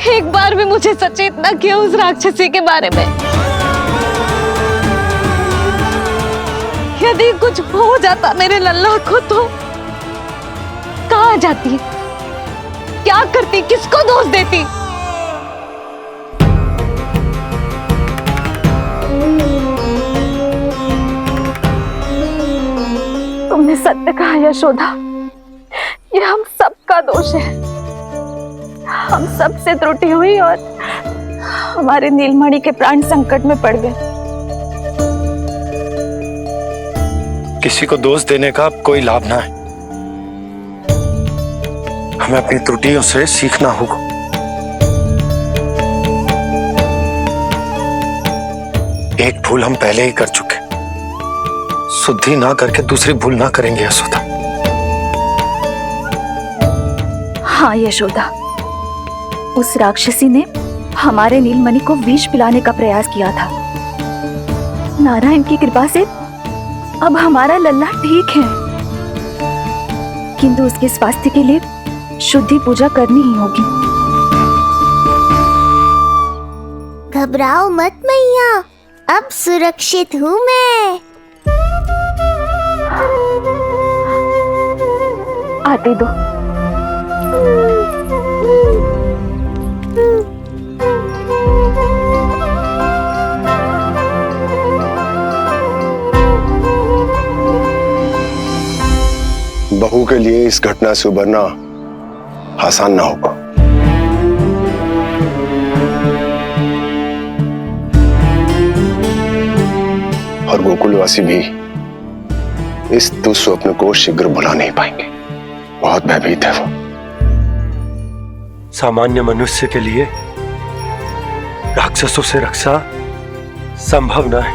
एक बार भी मुझे सचेत ना किया उस राक्षसी के बारे में। यदि कुछ हो जाता मेरे लल्ला को तो कहाँ जाती, क्या करती, किसको दोष देती? तुमने सत्य कहा यशोदा, ये हम सबका दोष है। हम सब से त्रुटि हुई और हमारे नीलमणि के प्राण संकट में पड़ गए। किसी को दोष देने का कोई लाभ ना है, हमें अपनी त्रुटियों से सीखना होगा। एक भूल हम पहले ही कर चुके, शुद्धि ना करके दूसरी भूल ना करेंगे यशोदा। हाँ यशोदा, उस राक्षसी ने हमारे नीलमणि को विष पिलाने का प्रयास किया था। नारायण की कृपा से अब हमारा लल्ला ठीक है, किंतु उसके स्वास्थ्य के लिए शुद्धि पूजा करनी ही होगी। घबराओ मत मैया, अब सुरक्षित हूँ मैं। आते दो। बहू के लिए इस घटना से उबरना आसान ना होगा। और गोकुलवासी भी इस दुस्वप्न को शीघ्र भुला नहीं पाएंगे। बहुत भयभीत है वो। सामान्य मनुष्य के लिए राक्षसों से रक्षा संभव न है,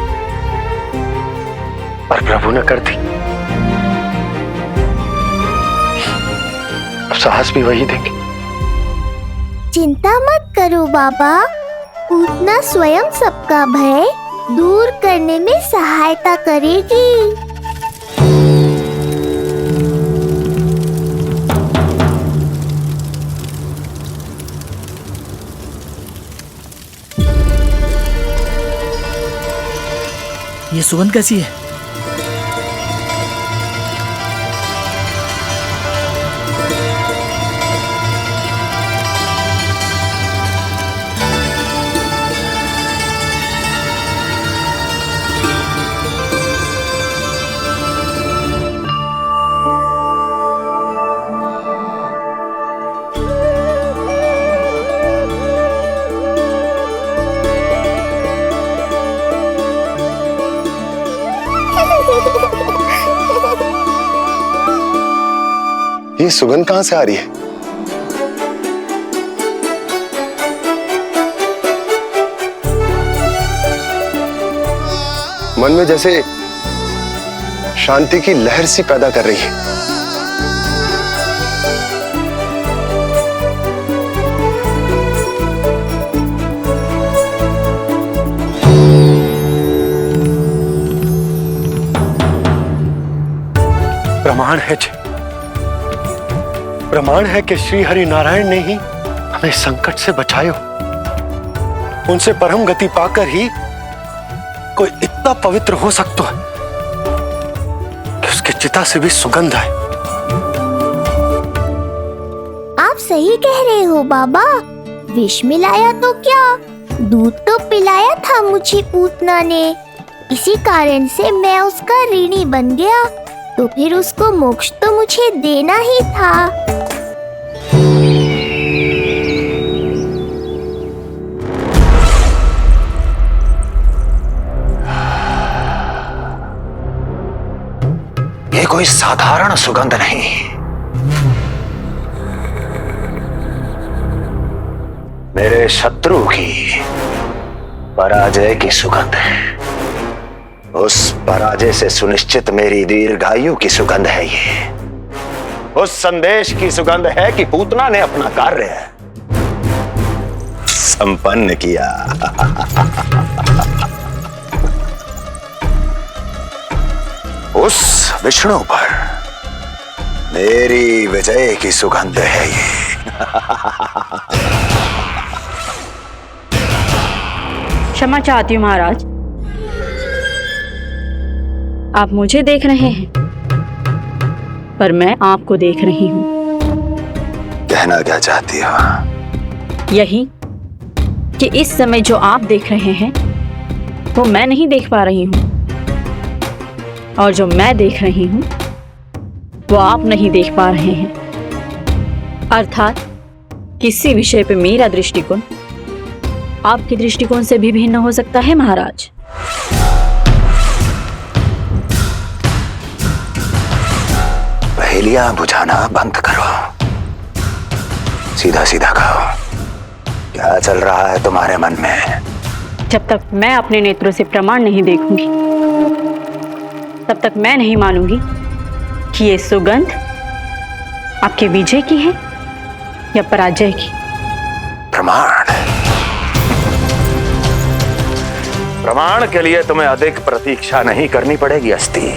पर प्रभु ने कर दी। साहस भी वही देंगे। चिंता मत करो बाबा, पूतना स्वयं सबका भय दूर करने में सहायता करेगी। ये सुगंध कैसी है? ये सुगंध कहां से आ रही है? मन में जैसे शांति की लहर सी पैदा कर रही है। प्रमाण है कि श्री हरि नारायण ने ही हमें संकट से बचाए हो। उनसे परम गति पाकर ही कोई इतना पवित्र हो सकता है कि उसकी चिता से भी सुगंध आए। आप सही कह रहे हो बाबा। विष मिलाया तो क्या, दूध तो पिलाया था मुझे पूतना ने। इसी कारण से मैं उसका ऋणी बन गया, तो फिर उसको मोक्ष तो मुझे देना ही था। ये कोई साधारण सुगंध नहीं, मेरे शत्रु की पराजय की सुगंध है। उस पराजय से सुनिश्चित मेरी दीर्घायु की सुगंध है ये। उस संदेश की सुगंध है कि पूतना ने अपना कार्य संपन्न किया। उस विष्णु पर मेरी विजय की सुगंध है ये। क्षमा चाहती हूँ महाराज, आप मुझे देख रहे हैं पर मैं आपको देख रही हूँ। कहना क्या चाहती हो? यही कि इस समय जो आप देख रहे हैं वो मैं नहीं देख पा रही हूँ, और जो मैं देख रही हूँ वो आप नहीं देख पा रहे हैं। अर्थात किसी विषय पे मेरा दृष्टिकोण आपके दृष्टिकोण से भी भिन्न हो सकता है महाराज। पहेलियां बुझाना बंद करो, सीधा सीधा कहो, क्या चल रहा है तुम्हारे मन में? जब तक मैं अपने नेत्रों से प्रमाण नहीं देखूंगी तब तक मैं नहीं मानूंगी कि ये सुगंध आपके विजय की है या पराजय की। प्रमाण के लिए तुम्हें अधिक प्रतीक्षा नहीं करनी पड़ेगी अस्ति।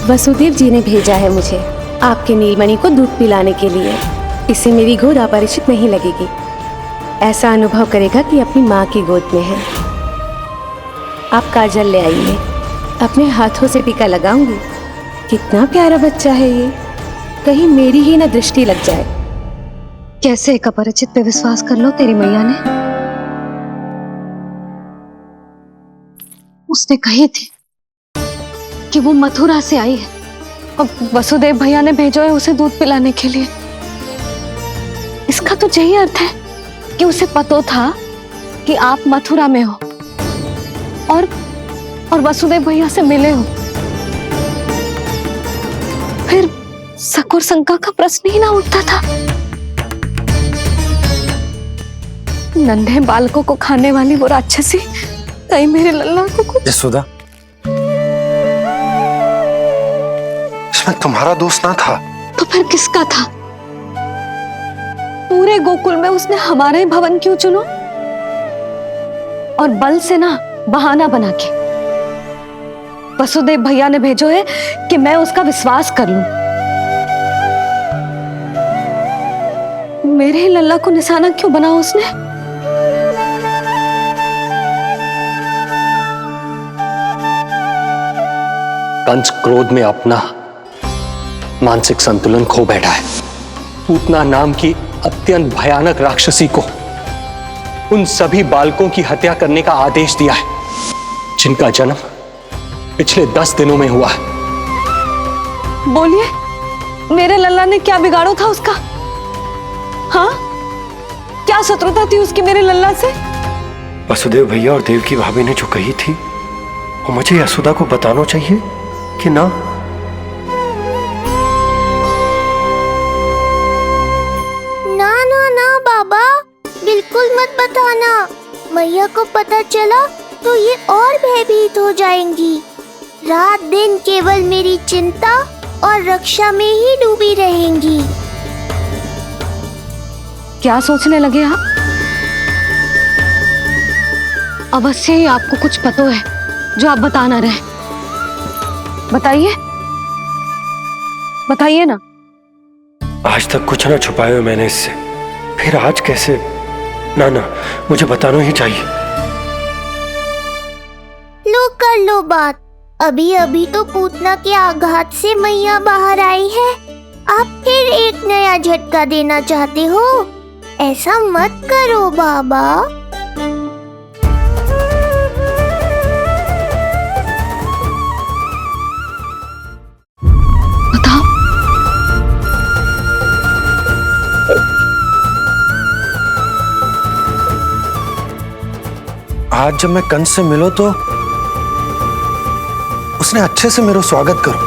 वसुदेव जी ने भेजा है मुझे आपके नीलमणि को दूध पिलाने के लिए। इससे मेरी गोद अपरिचित नहीं लगेगी, ऐसा अनुभव करेगा कि अपनी माँ की गोद में है। आप काजल ले आइए, अपने हाथों से टीका लगाऊंगी। कितना प्यारा बच्चा है ये, कहीं मेरी ही न दृष्टि लग जाए। कैसे एक अपरिचित पे विश्वास कर लो तेरी मैया ने? उसने कही थी कि वो मथुरा से आई है और वसुदेव भैया ने भेजा है उसे दूध पिलाने के लिए। इसका तो यही अर्थ है कि उसे पता था कि आप मथुरा में हो और वसुदेव भैया से मिले हो। फिर शक और शंका का प्रश्न ही ना उठता था। नन्हे बालकों को खाने वाली वो राक्षसी कहीं मेरे लल्ला को यशोदा, इसमें तुम्हारा दोष ना था। तो फिर किसका था? पूरे गोकुल में उसने हमारे भवन क्यों चुनो? और बल से ना बहाना बना के। वसुदेव भैया ने भेजो है कि मैं उसका विश्वास कर लूं। मेरे ही लल्ला को निशाना क्यों बनाया उसने? कंस क्रोध में अपना मानसिक संतुलन खो बैठा है। पूतना नाम की अत्यंत भयानक राक्षसी को उन सभी बालकों की हत्या करने का आदेश दिया है जिनका जन्म पिछले 10 दिनों में हुआ है। बोलिए, मेरे लल्ला ने क्या बिगाड़ो था उसका? हाँ, क्या शत्रुता थी उसकी मेरे लल्ला से? वसुदेव भैया और देवकी भाभी ने जो कही थी वो मुझे यशोदा को बताना चाहिए कि ना? ना ना ना बाबा, बिल्कुल मत बताना। मैया को पता चला तो ये और भयभीत हो जाएंगी। रात दिन केवल मेरी चिंता और रक्षा में ही डूबी रहेंगी। क्या सोचने लगे आप? अवश्य ही आपको कुछ पता है जो आप बता ना रहे। बताइए, बताइए ना। आज तक कुछ ना छुपाया मैंने इससे, फिर आज कैसे? ना ना, मुझे बताना ही चाहिए। लो कर लो बात। अभी अभी तो पूतना के आघात से मैया बाहर आई है, आप फिर एक नया झटका देना चाहते हो? ऐसा मत करो बाबा। बताओ। आज जब मैं कंस से मिलो तो उसने अच्छे से मेरा स्वागत करो।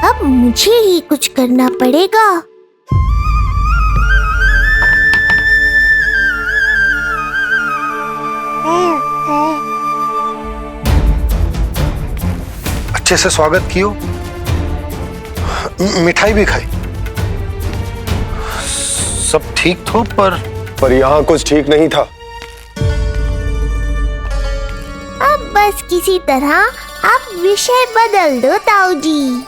अब मुझे ही कुछ करना पड़ेगा। अच्छे से स्वागत कियो, मिठाई भी खाई, सब ठीक तो, पर यहाँ कुछ ठीक नहीं था। अब बस किसी तरह आप विषय बदल दो ताऊ जी।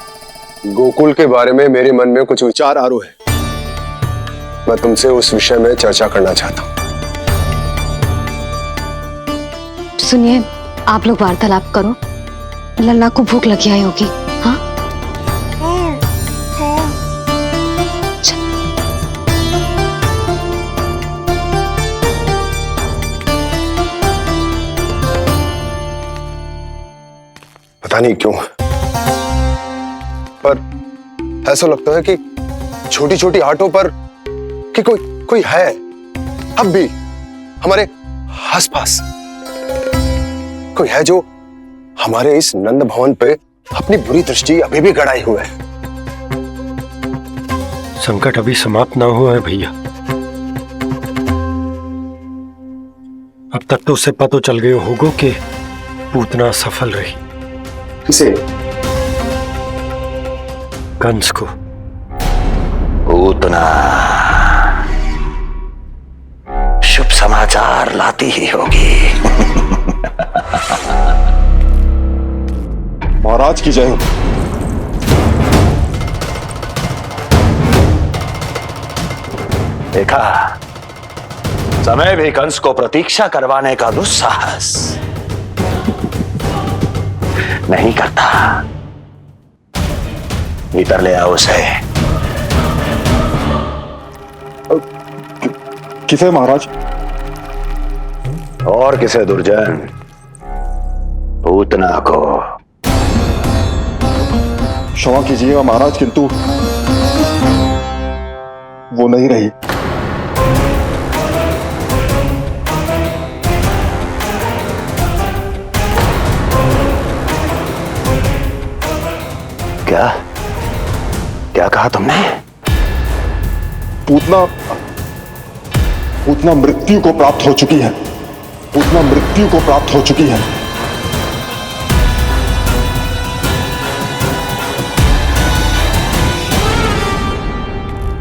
गोकुल के बारे में मेरे मन में कुछ विचार आ रहे हैं। मैं तुमसे उस विषय में चर्चा करना चाहता हूँ। सुनिए, आप लोग वार्तालाप करो। लल्ला को भूख लगी आई होगी। हाँ, पता नहीं क्यों, पर ऐसा लगता है कि छोटी छोटी आटों पर कि कोई है अब भी हमारे आसपास। कोई है जो हमारे इस नंद भवन पे अपनी बुरी दृष्टि अभी भी गड़ाए हुए है। संकट अभी समाप्त ना हुआ है भैया। अब तक तो उसे पता चल गया होगा कि पूतना सफल रही। किसे? कंस को। पूतना शुभ समाचार लाती ही होगी। महाराज की जय हो। देखा, समय भी कंस को प्रतीक्षा करवाने का दुस्साहस नहीं करता। भीतर ले आओ उसे। किसे महाराज? और किसे दुर्जन? पूतना को। क्षमा कीजिएगा महाराज, किंतु वो नहीं रही। क्या क्या कहा तुमने? पूतना मृत्यु को प्राप्त हो चुकी है। पूतना मृत्यु को प्राप्त हो चुकी है।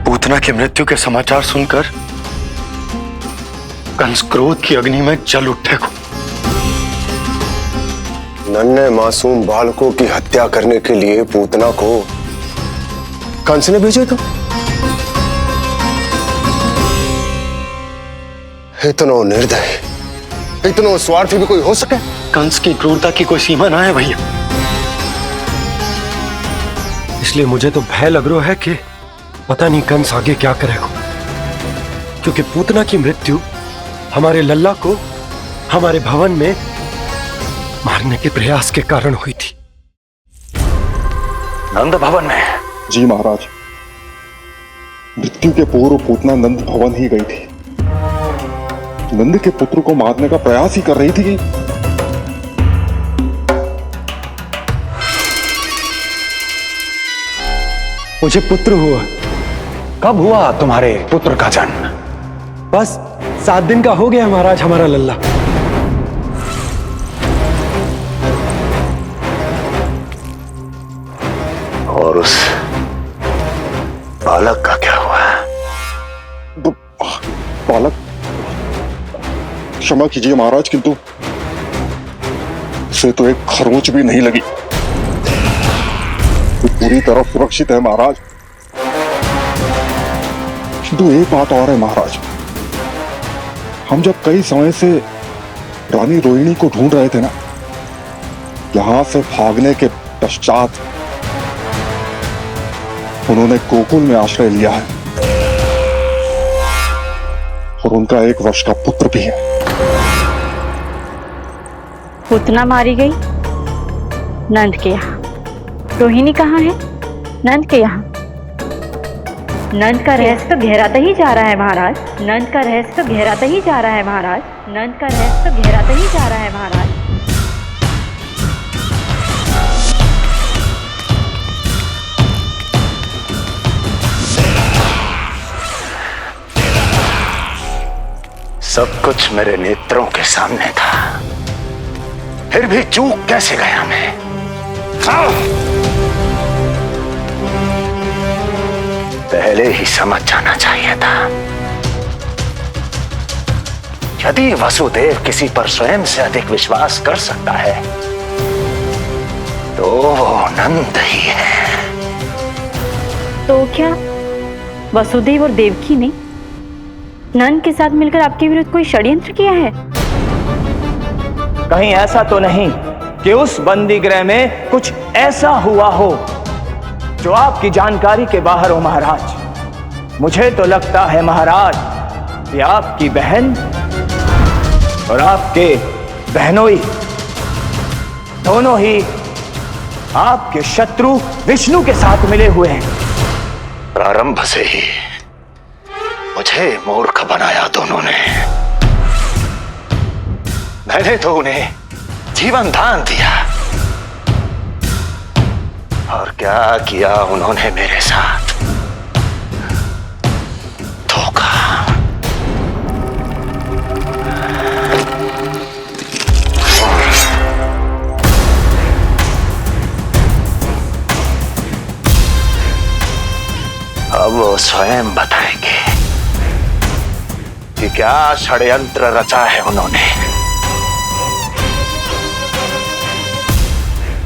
पूतना की मृत्यु के समाचार सुनकर कंस क्रोध की अग्नि में जल उठे को। नन्हे मासूम बालकों की हत्या करने के लिए पूतना को कंस ने भेजे तो इतना निर्दय, इतना स्वार्थी भी कोई हो सके? कंस की क्रूरता की कोई सीमा ना है भैया। इसलिए मुझे तो भय लग रहा है कि पता नहीं कंस आगे क्या करेगा, क्योंकि पूतना की मृत्यु हमारे लल्ला को हमारे भवन में मारने के प्रयास के कारण हुई थी। नंद भवन में? जी महाराज, मृत्यु के पूर्व पूतना नंद भवन ही गई थी। नंद के पुत्र को मारने का प्रयास ही कर रही थी। मुझे पुत्र हुआ। कब हुआ तुम्हारे पुत्र का जन्म? बस 7 दिन का हो गया महाराज हमारा लल्ला। और उस बालक का क्या हुआ? बालक, क्षमा कीजिए महाराज, किंतु उसे तो एक खरोंच भी नहीं लगी। वो पूरी तरह सुरक्षित है महाराज। किंतु एक बात और है महाराज, हम जब कई समय से रानी रोहिणी को ढूंढ रहे थे ना, यहां से भागने के पश्चात उन्होंने गोकुल में आश्रय लिया है और उनका 1 वर्ष का पुत्र भी है। पूतना मारी गई नंद के यहाँ। रोहिणी कहाँ है? नंद के यहाँ। नंद का रहस्य तो गहराता ही जा रहा है महाराज। नंद का रहस्य तो गहराता ही जा रहा है महाराज। नंद का रहस्य तो गहराता ही जा रहा है महाराज। सब कुछ मेरे नेत्रों के सामने था, फिर भी चूक कैसे गया मैं? पहले ही समझ जाना चाहिए था। यदि वसुदेव किसी पर स्वयं से अधिक विश्वास कर सकता है तो वो नंद ही है। तो क्या वसुदेव और देवकी ने नंद के साथ मिलकर आपके विरुद्ध कोई षड्यंत्र किया है? कहीं ऐसा तो नहीं कि उस बंदी गृह में कुछ ऐसा हुआ हो जो आपकी जानकारी के बाहर हो महाराज। मुझे तो लगता है महाराज कि आपकी बहन और आपके बहनोई दोनों ही आपके शत्रु विष्णु के साथ मिले हुए हैं। प्रारंभ से ही मुझे मूर्ख बनाया दोनों ने। मैंने तो उन्हें जीवन दान दिया और क्या किया उन्होंने मेरे साथ? धोखा। अब वो स्वयं बताएंगे कि क्या षड्यंत्र रचा है उन्होंने।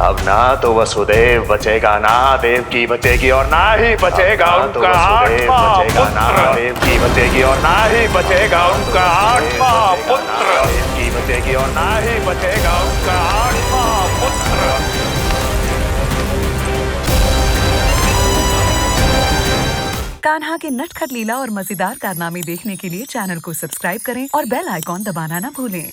अब ना तो वसुदेव बचेगा, ना देवकी बचेगी और ना ही बचेगा उनका आठवां पुत्र। ना देवकी बचेगी और ना ही बचेगा उनका आठवां पुत्र। देवकी बचेगी और ना ही बचेगा उनका आठवां पुत्र। कान्हा के नटखट लीला और मजेदार कारनामे देखने के लिए चैनल को सब्सक्राइब करें और बेल आइकॉन दबाना ना भूलें।